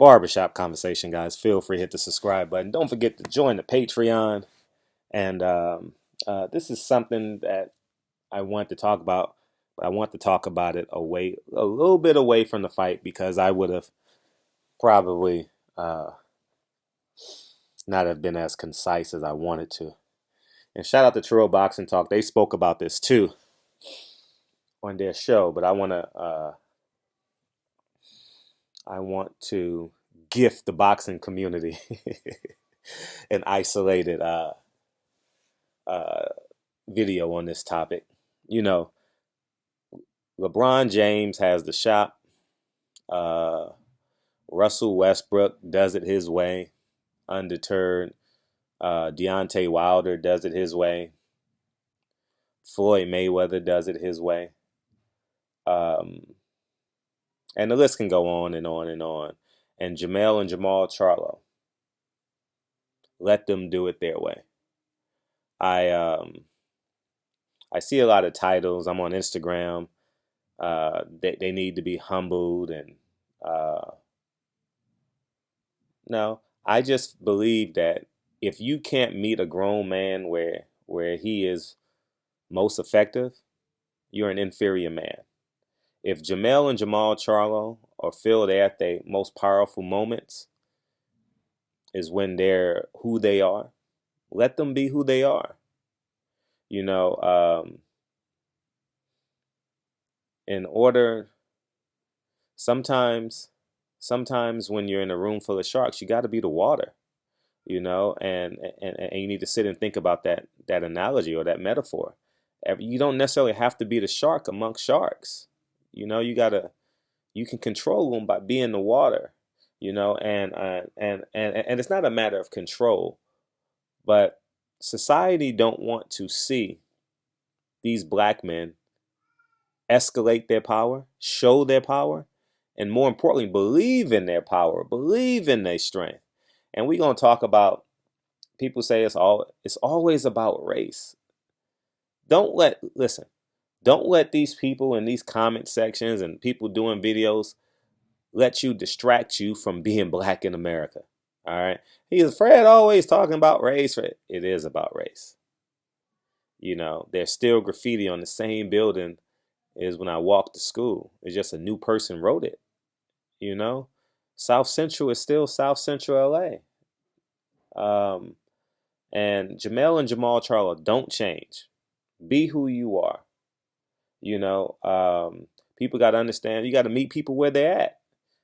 barbershop conversation, guys. Feel free to hit the subscribe button. Don't forget to join the Patreon. And this is something that I want to talk about, but I want to talk about it a little bit away from the fight because I would have probably not have been as concise as I wanted to. And shout out to True Boxing Talk. They spoke about this too on their show, but I want to gift the boxing community an isolated uh, video on this topic. You know, LeBron James has the shop. Uh, Russell Westbrook does it his way, undeterred. Deontay Wilder does it his way. Floyd Mayweather does it his way. And the list can go on and on and on. And Jamel and Jamal Charlo, let them do it their way. I see a lot of titles. I'm on Instagram. They need to be humbled and no. I just believe that if you can't meet a grown man where he is most effective, you're an inferior man. If Jamel and Jamal Charlo feel they're at their most powerful moments, is when they're who they are. Let them be who they are. You know, in order, sometimes when you're in a room full of sharks, you got to be the water. You know, and you need to sit and think about that analogy or that metaphor. You don't necessarily have to be the shark amongst sharks. You know, you can control them by being the water. You know, and it's not a matter of control, but society don't want to see these black men escalate their power, show their power, and more importantly, believe in their power, believe in their strength. And we're gonna talk about. People say it's always about race. Listen. Don't let these people in these comment sections and people doing videos let you distract you from being black in America. All right. He's Fred always talking about race. It is about race. You know, there's still graffiti on the same building as when I walked to school. It's just a new person wrote it. You know, South Central is still South Central LA. And Jamel and Jamal Charlo, don't change. Be who you are. You know, people got to understand. You got to meet people where they're at.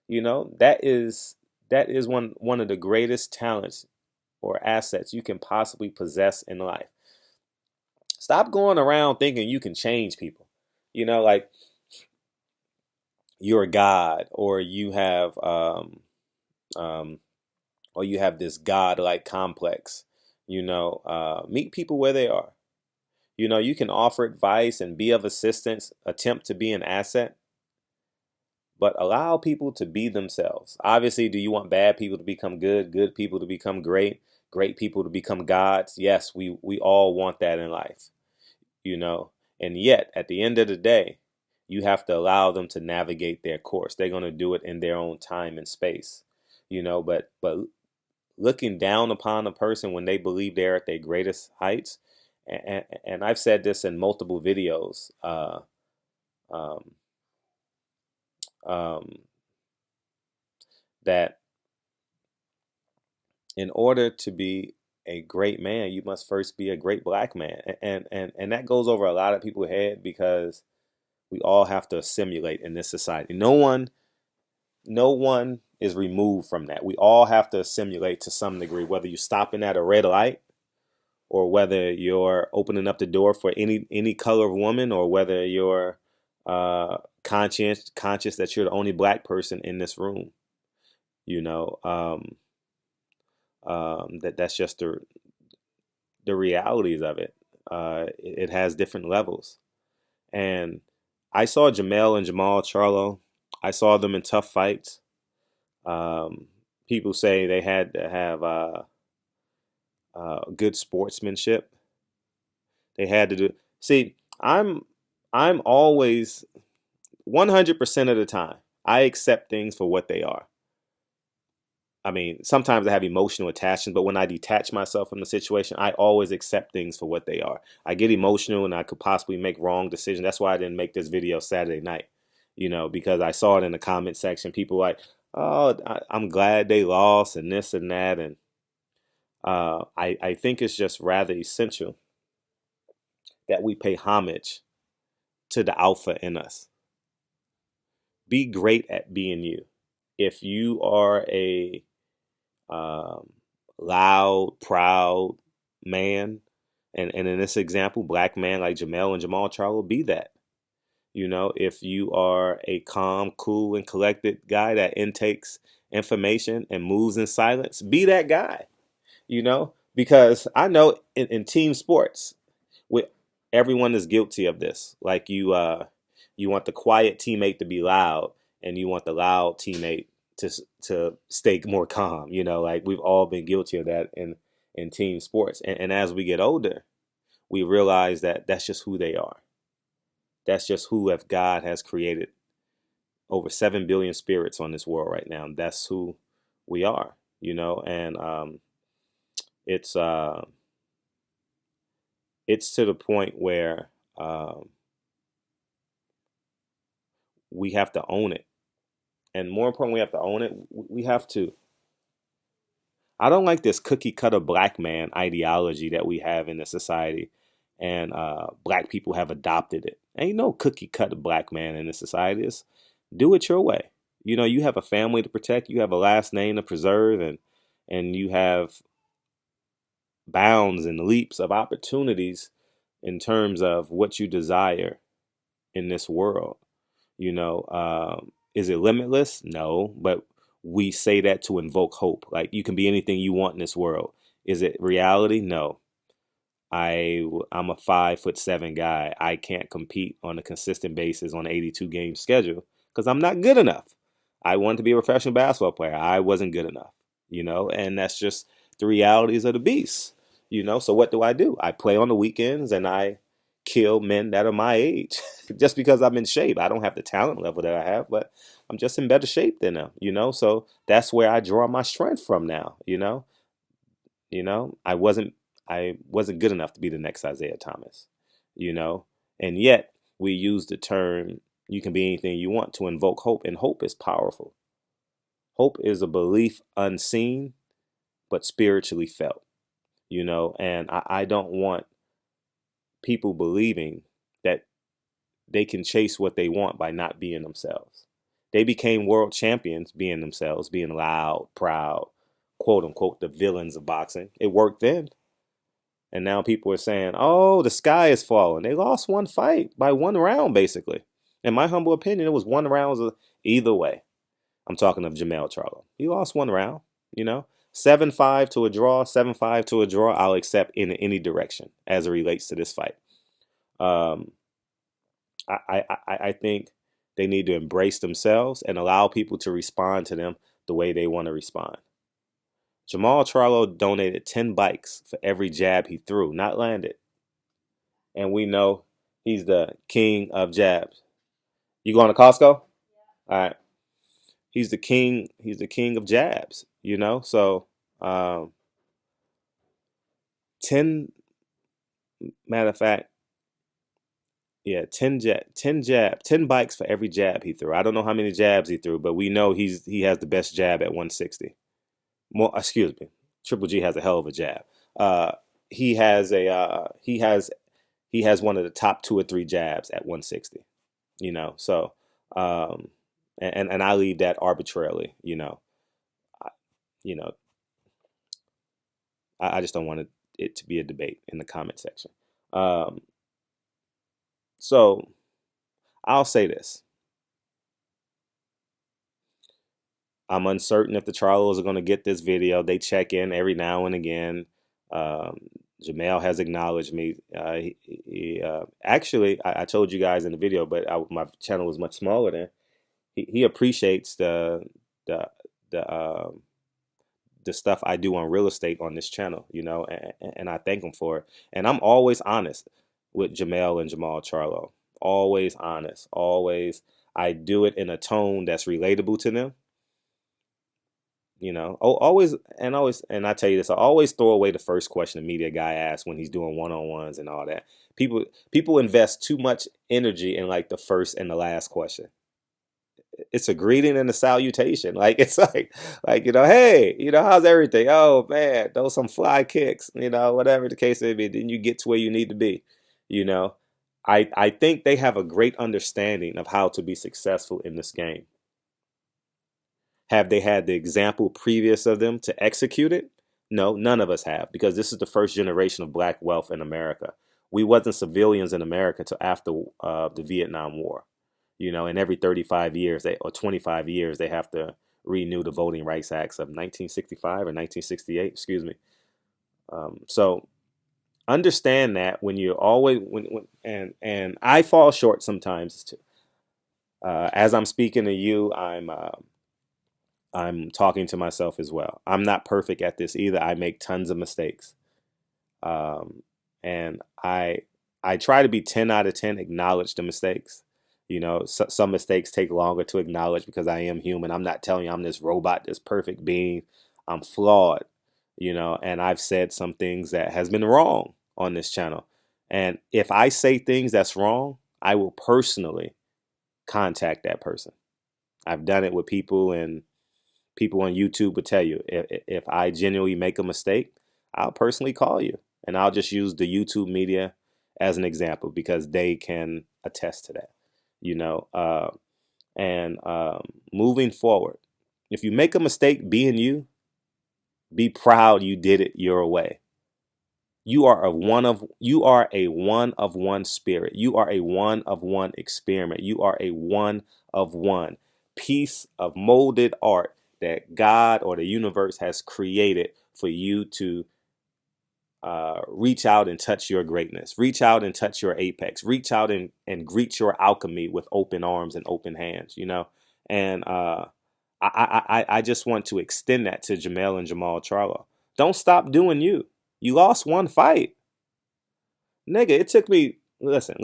You know, that is one of the greatest talents or assets you can possibly possess in life. Stop going around thinking you can change people. You know, like you're a god, or you have this god-like complex. You know, meet people where they are. You know, you can offer advice and be of assistance, attempt to be an asset, but allow people to be themselves. Obviously, do you want bad people to become good, good people to become great, great people to become gods? Yes, we all want that in life, you know. And yet, at the end of the day, you have to allow them to navigate their course. They're going to do it in their own time and space, you know, but looking down upon a person when they believe they're at their greatest heights, and I've said this in multiple videos, um, that in order to be a great man, you must first be a great black man, and that goes over a lot of people's head because we all have to assimilate in this society. No one is removed from that. We all have to assimilate to some degree, whether you're stopping at a red light, or whether you're opening up the door for any color of woman, or whether you're conscious that you're the only black person in this room. You know, that's just the realities of it. It has different levels, and I saw Jamel and Jamal Charlo. I saw them in tough fights. People say they had to have good sportsmanship. They had to do. See, I'm always 100% of the time I accept things for what they are. I mean, sometimes I have emotional attachment, but when I detach myself from the situation, I always accept things for what they are. I get emotional and I could possibly make wrong decisions. That's why I didn't make this video Saturday night, because I saw it in the comment section. People like, oh, I'm glad they lost and this and that. And I think it's just rather essential that we pay homage to the alpha in us. Be great at being you. If you are a um, loud, proud man, and in this example, black man like Jamel and Jamal Charlo, be that. If you are a calm, cool, and collected guy that intakes information and moves in silence, be that guy. Because I know in team sports, with everyone is guilty of this. Like you want the quiet teammate to be loud, and you want the loud teammate to stay more calm. Like we've all been guilty of that in team sports. And as we get older, we realize that that's just who they are. That's just who if God has created over 7 billion spirits on this world right now. That's who we are. And it's it's to the point where we have to own it. And more importantly, we have to own it. We have to. I don't like this cookie cutter black man ideology that we have in the society. And black people have adopted it. Ain't no cookie cutter black man in this society. It's do it your way. You have a family to protect. You have a last name to preserve. And you have bounds and leaps of opportunities in terms of what you desire in this world. Is it limitless? No, but we say that to invoke hope. Like you can be anything you want in this world. Is it reality? No. I'm a 5'7" guy. I can't compete on a consistent basis on an 82 game schedule because I'm not good enough. I wanted to be a professional basketball player. I wasn't good enough, and that's just the realities of the beast, So what do? I play on the weekends and I kill men that are my age just because I'm in shape. I don't have the talent level that I have, but I'm just in better shape than them, So that's where I draw my strength from now, I wasn't good enough to be the next Isaiah Thomas, and yet we use the term you can be anything you want to invoke hope, and hope is powerful. Hope is a belief unseen but spiritually felt, and I don't want people believing that they can chase what they want by not being themselves. They became world champions being themselves, being loud, proud, quote unquote, the villains of boxing. It worked then. And now people are saying, oh, the sky is falling. They lost one fight by one round, basically. In my humble opinion, it was one round either way. I'm talking of Jamel Charlo. He lost one round, 7-5 to a draw, 7-5 to a draw. I'll accept in any direction as it relates to this fight. Um, I think they need to embrace themselves and allow people to respond to them the way they want to respond. Jamal Charlo donated 10 bikes for every jab he threw, not landed. And we know he's the king of jabs. You going to Costco? All right. He's the king. He's the king of jabs, So 10, matter of fact, yeah, 10 bikes for every jab he threw. I don't know how many jabs he threw, but we know he has the best jab at 160. More, excuse me, Triple G has a hell of a jab. He has one of the top 2 or 3 jabs at 160. So and I leave that arbitrarily. I, you know, I just don't want it to be a debate in the comment section. So I'll say this. I'm uncertain if the Charlos are going to get this video. They check in every now and again. Jamel has acknowledged me. Actually, I told you guys in the video, but my channel was much smaller then. He appreciates the stuff I do on real estate on this channel, and I thank him for it. And I'm always honest with Jamel and Jamal Charlo. Always honest. Always. I do it in a tone that's relatable to them. Always and I tell you this, I always throw away the first question the media guy asks when he's doing one-on-ones and all that. People invest too much energy in like the first and the last question. It's a greeting and a salutation. Like it's like hey, how's everything? Oh man, those some fly kicks, whatever the case may be. Then you get to where you need to be. You know, I think they have a great understanding of how to be successful in this game. Have they had the example previous of them to execute it? No, none of us have, because this is the first generation of black wealth in America. We wasn't civilians in America till after the Vietnam War. And every 35 years or 25 years they have to renew the Voting Rights Acts of 1965 or 1968. Excuse me. So understand that when you're always and I fall short sometimes too. As I'm speaking to you, I'm talking to myself as well. I'm not perfect at this either. I make tons of mistakes. And I try to be 10 out of 10, acknowledge the mistakes. Some mistakes take longer to acknowledge because I am human. I'm not telling you I'm this robot, this perfect being. I'm flawed, and I've said some things that has been wrong on this channel. And if I say things that's wrong, I will personally contact that person. I've done it with people, and people on YouTube would tell you if I genuinely make a mistake, I'll personally call you, and I'll just use the YouTube media as an example because they can attest to that. And moving forward, if you make a mistake being you, be proud you did it your way. You are a one of one spirit. You are a one of one experiment. You are a one of one piece of molded art that God or the universe has created for you to reach out and touch your greatness. Reach out and touch your apex. Reach out and greet your alchemy with open arms and open hands. And I just want to extend that to Jamel and Jamal Charlo. Don't stop doing you. You lost one fight. Nigga, it took me, listen.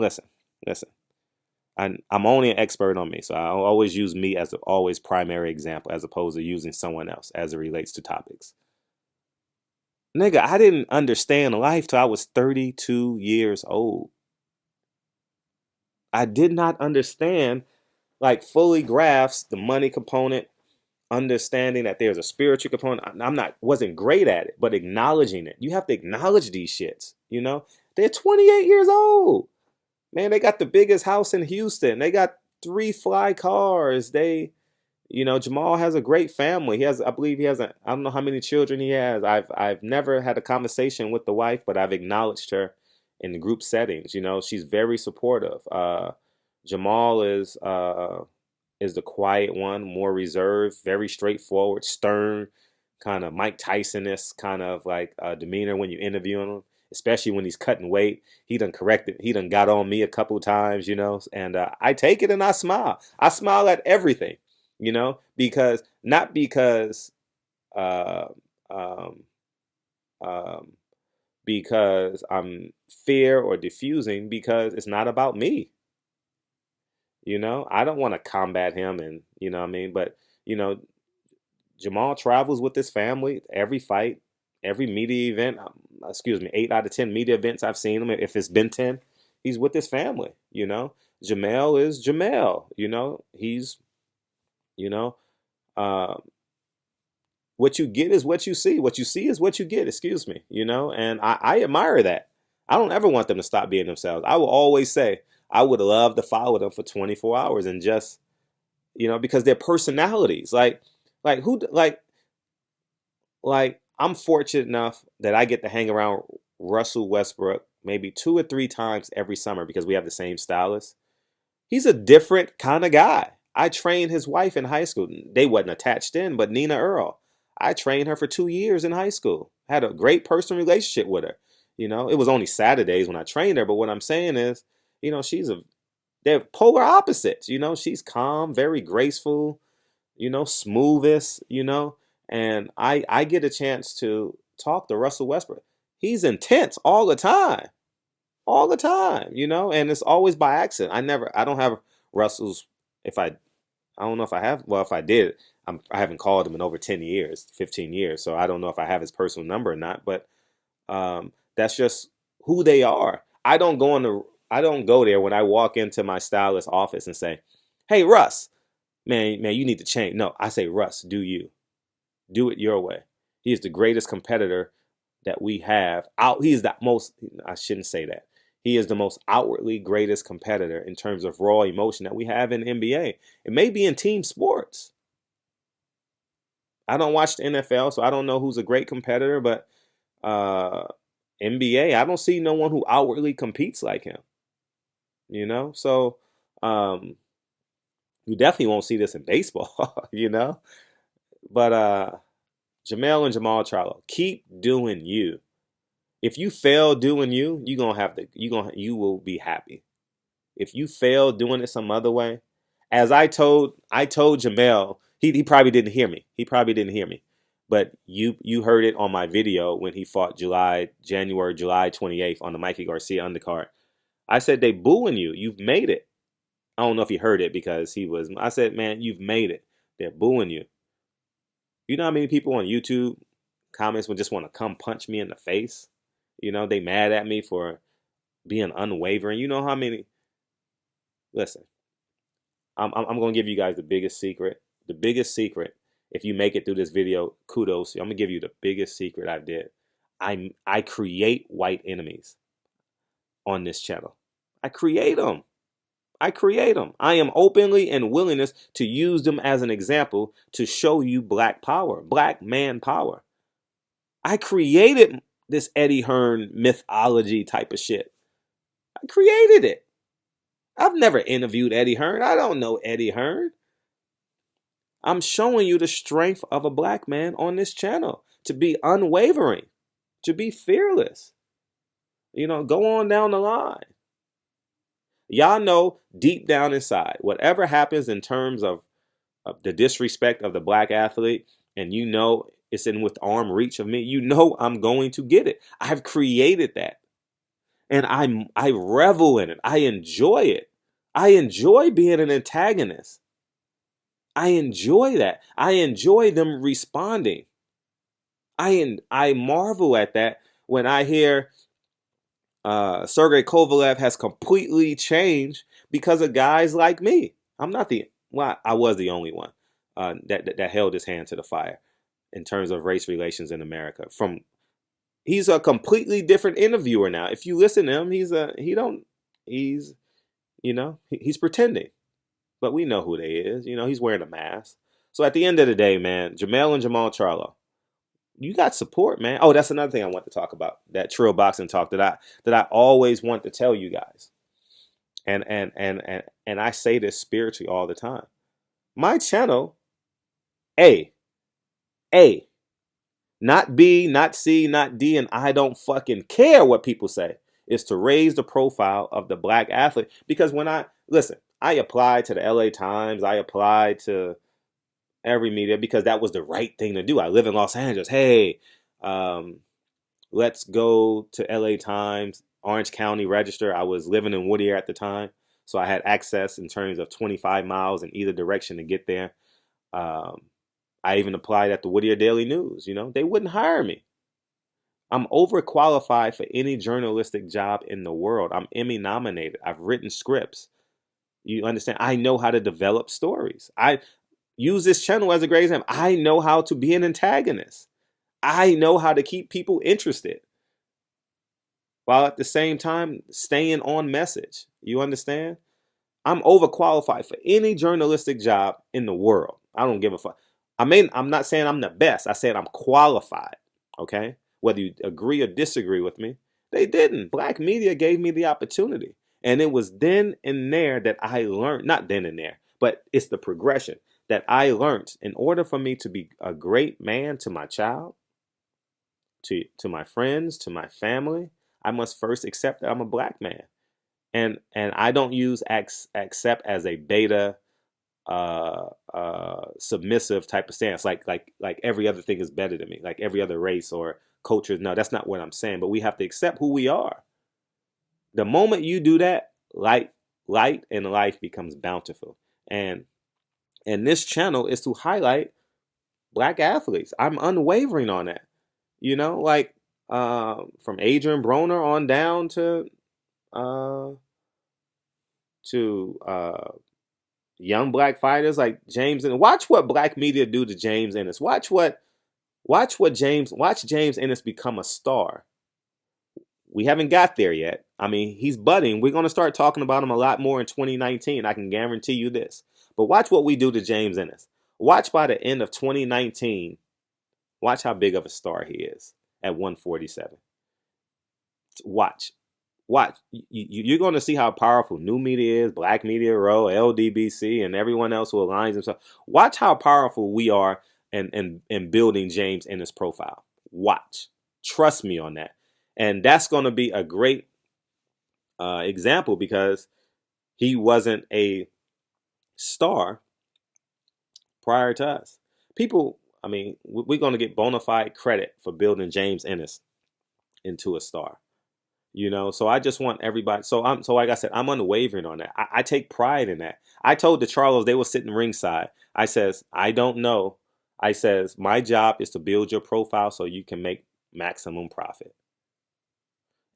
I'm only an expert on me, so I'll always use me as always primary example as opposed to using someone else as it relates to topics. Nigga, I didn't understand life till I was 32 years old. I did not understand, like fully grasp the money component, understanding that there's a spiritual component. Wasn't great at it, but acknowledging it. You have to acknowledge these shits, They're 28 years old. Man, they got the biggest house in Houston. They got 3 fly cars. Jamal has a great family. I believe he has I don't know how many children he has. I've never had a conversation with the wife, but I've acknowledged her in the group settings. She's very supportive. Jamal is the quiet one, more reserved, very straightforward, stern, kind of Mike Tyson-esque kind of like demeanor when you interview him, especially when he's cutting weight. He done corrected, he done got on me a couple times, and I take it and I smile. I smile at everything, not because uh, um, um, because I'm fear or diffusing, because it's not about me. I don't want to combat him, and what I mean, but you know, Jamal travels with his family every fight, every media event. Excuse me, 8 out of 10 media events I've seen him. If it's been 10, he's with his family. Jamel is Jamel. He's you know. Uh, what you get is what you see. What you see is what you get. Excuse me. And I admire that. I don't ever want them to stop being themselves. I will always say I would love to follow them for 24 hours and just because their personalities, like who, like I'm fortunate enough that I get to hang around Russell Westbrook maybe 2 or 3 times every summer because we have the same stylist. He's a different kind of guy. I trained his wife in high school. They wasn't attached then, but Nina Earl. I trained her for 2 years in high school. Had a great personal relationship with her. It was only Saturdays when I trained her, but what I'm saying is, they're polar opposites. She's calm, very graceful, smoothest, and I get a chance to talk to Russell Westbrook. He's intense all the time, and it's always by accident. I don't have Russell's, if I I don't know if I have. Well, if I did, I haven't called him in over 10 years, 15 years. So I don't know if I have his personal number or not. But that's just who they are. I don't go there when I walk into my stylist office and say, "Hey, Russ, man, you need to change." No, I say, "Russ, do you. Do it your way." He is the greatest competitor that we have. He's the most, I shouldn't say that. He is the most outwardly greatest competitor in terms of raw emotion that we have in the NBA. It may be in team sports. I don't watch the NFL, so I don't know who's a great competitor, but uh, NBA, I don't see no one who outwardly competes like him. So um, you definitely won't see this in baseball. But Jamel and Jamal Charlo, keep doing you. If you fail doing you, you will be happy. If you fail doing it some other way, as I told Jamel, he probably didn't hear me. He probably didn't hear me. But you heard it on my video when he fought July 28th on the Mikey Garcia undercard. I said they booing you. You've made it. I don't know if he heard it because I said, man, you've made it. They're booing you. You know how many people on YouTube comments would just want to come punch me in the face? They mad at me for being unwavering. You know how many? Listen, I'm going to give you guys the biggest secret. The biggest secret, if you make it through this video, kudos. I'm going to give you the biggest secret I did. I create white enemies on this channel. I create them. I create them. I am openly and willingness to use them as an example to show you black power, black man power. I created this Eddie Hearn mythology type of shit. I created it. I've never interviewed Eddie Hearn. I don't know Eddie Hearn. I'm showing you the strength of a black man on this channel to be unwavering, to be fearless. Go on down the line. Y'all know deep down inside, whatever happens in terms of the disrespect of the black athlete, and it's in with arm reach of me, I'm going to get it. I've created that. And I revel in it. I enjoy it. I enjoy being an antagonist. I enjoy that. I enjoy them responding. I marvel at that when I hear Sergey Kovalev has completely changed because of guys like me. I was the only one that held his hand to the fire in terms of race relations in America. He's a completely different interviewer now. If you listen to him, he's pretending, but we know who they is. He's wearing a mask. So at the end of the day, man, Jamel and Jamal Charlo, you got support, man. Oh, that's another thing I want to talk about. That Trill Boxing talk that I always want to tell you guys. And I say this spiritually all the time. My channel, A, not B, not C, not D, and I don't fucking care what people say, is to raise the profile of the black athlete. Because I applied to the LA Times, I applied to every media because that was the right thing to do. I live in Los Angeles. Hey, let's go to LA Times, Orange County Register. I was living in Whittier at the time, so I had access in terms of 25 miles in either direction to get there. I even applied at the Whittier Daily News. They wouldn't hire me. I'm overqualified for any journalistic job in the world. I'm Emmy nominated. I've written scripts. You understand? I know how to develop stories. I use this channel as a great example. I know how to be an antagonist. I know how to keep people interested while at the same time staying on message. You understand? I'm overqualified for any journalistic job in the world. I don't give a fuck. I'm not saying I'm the best. I said I'm qualified. Okay? Whether you agree or disagree with me, they didn't. Black media gave me the opportunity. And it was then and there that I learned, not then and there, but it's the progression that I learned. In order for me to be a great man to my child, to my friends, to my family, I must first accept that I'm a black man. And I don't use accept as a beta submissive type of stance, like every other thing is better than me, like every other race or culture. No, that's not what I'm saying. But we have to accept who we are. The moment you do that, light and life becomes bountiful. And And this channel is to highlight black athletes. I'm unwavering on that. You know, like from Adrian Broner on down uh, to young black fighters like James Ennis. Watch what black media do to James Ennis. Watch James Ennis become a star. We haven't got there yet. I mean, he's budding. We're going to start talking about him a lot more in 2019. I can guarantee you this. But watch what we do to James Ennis. Watch by the end of 2019, watch how big of a star he is at 147. Watch. Watch. You're going to see how powerful new media is, Black Media Row, LDBC, and everyone else who aligns themselves. Watch how powerful we are in building James Ennis' profile. Watch. Trust me on that. And that's going to be a great example because he wasn't a star prior to us. People, I mean, we're going to get bona fide credit for building James Ennis into a star. You know, so I just want everybody. So like I said, I'm unwavering on that. I take pride in that. I told the Charlos, they were sitting ringside. I says, I don't know. I says, my job is to build your profile so you can make maximum profit.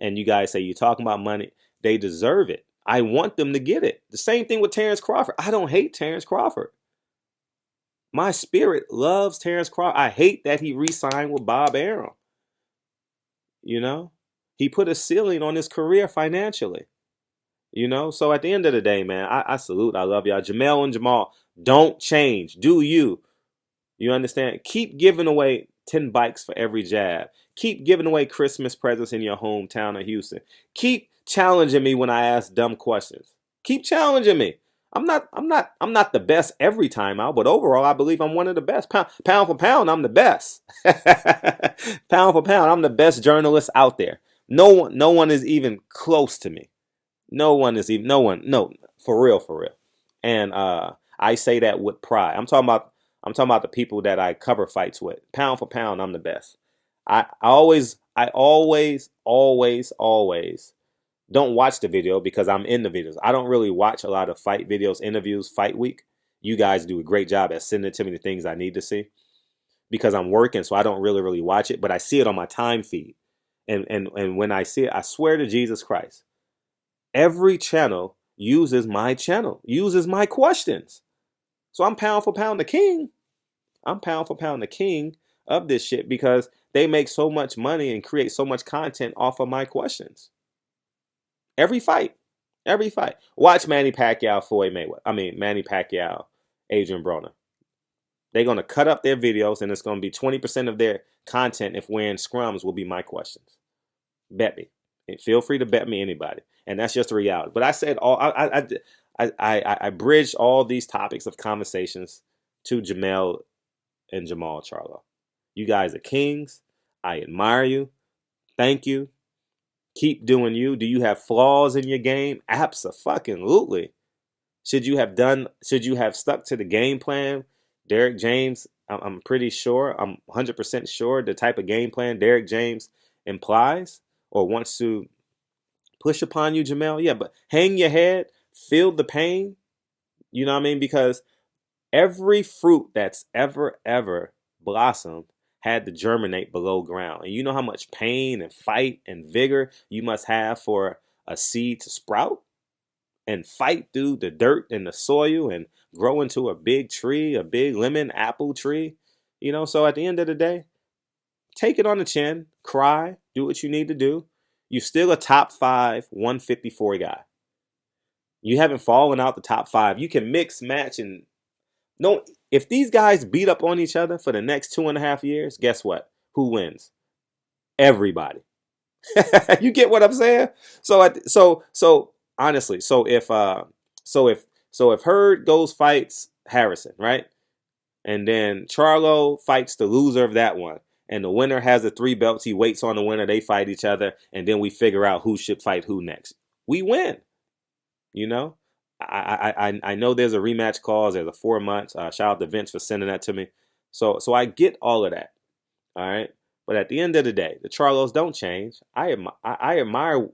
And you guys say, you're talking about money. They deserve it. I want them to get it. The same thing with Terrence Crawford. I don't hate Terrence Crawford. My spirit loves Terrence Crawford. I hate that he re-signed with Bob Arum. You know, he put a ceiling on his career financially. You know, so at the end of the day, man, I salute. I love y'all. Jamel and Jamal, don't change. Do you? You understand? Keep giving away 10 bikes for every jab. Keep giving away Christmas presents in your hometown of Houston. Keep challenging me when I ask dumb questions. Keep challenging me. I'm not the best every time out, but overall, I believe I'm one of the best. Pound for pound, I'm the best. Pound for pound, I'm the best journalist out there. No one is even close to me. No, for real. And I say that with pride. I'm talking about the people that I cover fights with. Pound for pound, I'm the best. I always don't watch the video because I'm in the videos. I don't really watch a lot of fight videos, interviews, fight week. You guys do a great job at sending to me the things I need to see because I'm working, so I don't really watch it, but I see it on my time feed. And when I see it, I swear to Jesus Christ, every channel uses my questions. So I'm pound for pound the king. I'm pound for pound the king of this shit because they make so much money and create so much content off of my questions. Every fight. Watch Manny Pacquiao, Manny Pacquiao, Adrian Broner. They're going to cut up their videos and it's going to be 20% of their content if we're in scrums will be my questions. Bet me. Feel free to bet me anybody. And that's just the reality. But I said I bridged all these topics of conversations to Jamel and Jamal Charlo. You guys are kings. I admire you. Thank you. Keep doing you. Do you have flaws in your game? Abso-fucking-lutely. Should you have stuck to the game plan? Derek James, I'm pretty sure, I'm 100% sure the type of game plan Derek James implies or wants to push upon you, Jamel. Yeah, but hang your head, feel the pain. You know what I mean? Because every fruit that's ever blossomed had to germinate below ground. And you know how much pain and fight and vigor you must have for a seed to sprout and fight through the dirt and the soil and grow into a big tree, a big lemon apple tree. You know, so at the end of the day, take it on the chin, cry, do what you need to do. You're still a top 5 154 guy. You haven't fallen out the top 5. You can mix, match, and no. If these guys beat up on each other for the next 2.5 years, guess what? Who wins? Everybody. You get what I'm saying? So honestly, so if Hurd goes fights Harrison, right? And then Charlo fights the loser of that one. And the winner has the 3 belts. He waits on the winner. They fight each other. And then we figure out who should fight who next. We win. You know? I know there's a rematch clause. There's a 4 months. Shout out to Vince for sending that to me. So I get all of that. All right. But at the end of the day, the Charlos don't change. I admire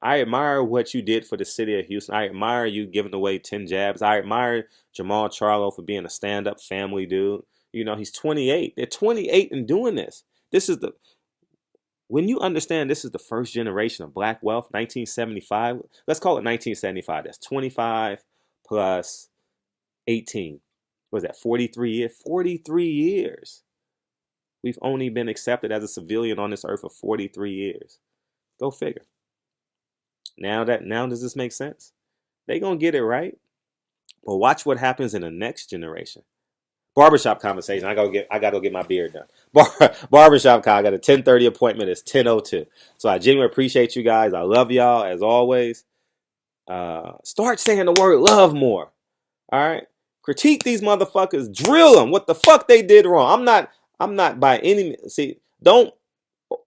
I admire what you did for the city of Houston. I admire you giving away 10 jabs. I admire Jamal Charlo for being a stand-up family dude. You know, he's 28. They're 28 and doing this. This is the when you understand this is the first generation of black wealth, 1975. Let's call it 1975. That's 25 plus 18. What was that? 43 years? 43 years. We've only been accepted as a civilian on this earth for 43 years. Go figure. Now does this make sense? They gonna get it right. But watch what happens in the next generation. Barbershop conversation. I gotta go get my beard done. Barbershop call. I got a 10:30 appointment. It's 10:02. So I genuinely appreciate you guys. I love y'all as always. Start saying the word love more. All right. Critique these motherfuckers. Drill them. What the fuck they did wrong. I'm not by any. See, don't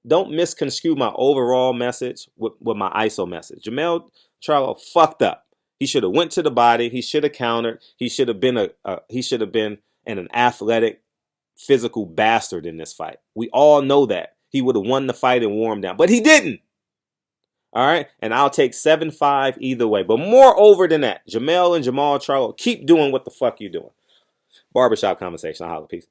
misconstrue my overall message with my ISO message. Jamel Charlo fucked up. He should have went to the body. He should have countered. He should have been an athletic, physical bastard in this fight. We all know that. He would have won the fight and warmed down. But he didn't. All right? And I'll take 7-5 either way. But moreover than that, Jamel and Jamal Charlo, keep doing what the fuck you doing. Barbershop conversation. I'll holler. Peace.